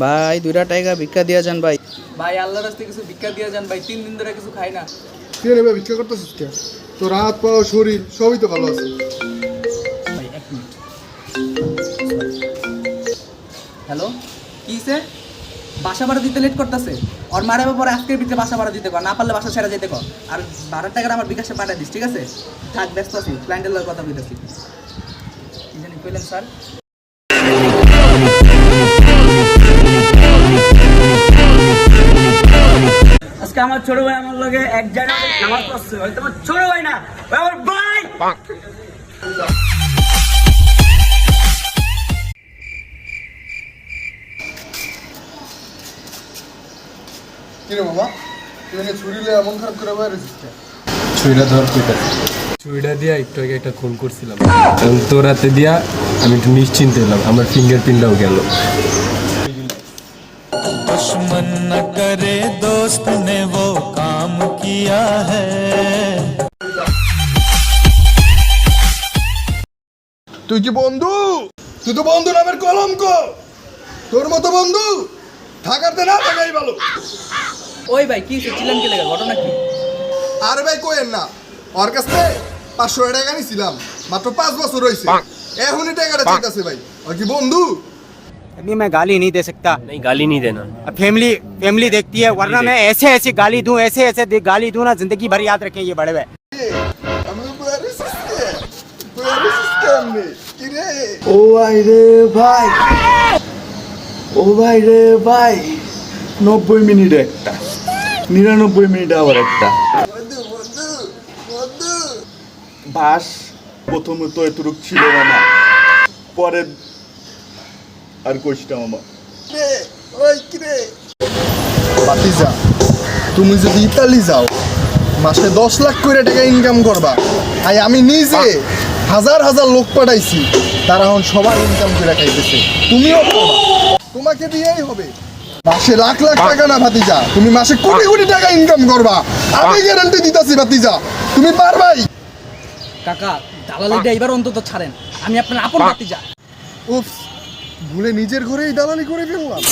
ভাই 2টা টাকা ভিক্ষা দিয়া যান ভাই। ভাই আল্লাহর রাস্তায় কিছু ভিক্ষা দিয়ে যান ভাই, 3 দিন ধরে কিছু খাই না। কে রে ভাই ভিক্ষা করতেছিস কে? তোর হাত পা শরীর সবই তো ভালো আছে। ভাই 1 মিনিট। হ্যালো, কিসে? বাসা ভাড়া দিতে লেট করতেছে। ওর মারে পরে আজকের ভিতরে বাসা ভাড়া দিতে কর, না পারলে বাসা ছেড়ে যেতে কর। আর 12 টাকাটা আমার বিকাশে পাঠিয়ে দিস, ঠিক আছে? থাক, ব্যস্ত আছি, ক্লায়েন্টের লগে কথা বলতেছি। কি জানি কইলেন স্যার? আজকে আমার ছোট ভাই আমার লগে এক জায়গায় নামাজ পড়ছে। হয়তো আমার ছোট ভাই না, ওই আমার ভাই। কি রে বাবা, তুই এনে ছুরি লয়ে এমন খারাপ করে বাইরে রেছিস কে? ছুরিটা ধর কইটা, ছুরিটা দিয়া একটু আগে একটা খুন করছিলাম, তোর হাতে দিয়া আমি একটু নিশ্চিন্ত হলাম, আমার ফিঙ্গারপ্রিন্টটাও গেল। दुश्मन न करे दोस्त ने वो काम किया है। তুই কি বন্ধু? তুই তো বন্ধু নামের কলঙ্ক। তোর মতো বন্ধু থাকাতে না থাকাই ভালো। ওই ভাই কি চিল্লান কি লাগা, ঘটনা কি? আরে ভাই কোয়েন না, ওর কাছ থেকে 500 টাকা নিছিলাম, মাত্র 5 বছর হইছে, এখনই টাকাটা চাইতাছে ভাই। ওর কি বন্ধু? अभी मैं गाली नहीं दे सकता। नहीं, गाली नहीं देना। अब फैमिली देखती है, वरना मैं ऐसे ऐसे गाली दूं, ऐसे ऐसे गाली दूं ना, जिंदगी भर याद रखें ये बड़े भाई। আমি তো বয়ারি সিস্টেম নেই কি রে? ও ভাই রে ভাই, ও ভাই রে ভাই, 90 মিনিট একটা, 99 মিনিট আবার একটা। বন্ধু বন্ধু বন্ধু বাস প্রথমে তো এতটুক ছিল মামা, পরে আর কইছিটা মামা। রে ওই কি রে? বাতিজা, তুমি যদি ইতালি যাও মাসে 10 লাখ করে টাকা ইনকাম করবা, আর আমি নিজে হাজার হাজার লোক পাঠাইছি, তারা এখন সবাই ইনকাম করে খাইতেছে, তুমিও করবা, তোমাকে দিয়েই হবে। মাসে লাখ লাখ টাকা না ভাতিজা, তুমি মাসে কোটি কোটি টাকা ইনকাম করবা, আমি গ্যারান্টি দিতাছি ভাতিজা, তুমি পারবাই। কাকা, দালালিটা এবার অন্তত ছাড়েন, আমি আপনার আপন ভাতিজা। উফ, ভুলে নিজের ঘরেই দালালি করে ফেললাম।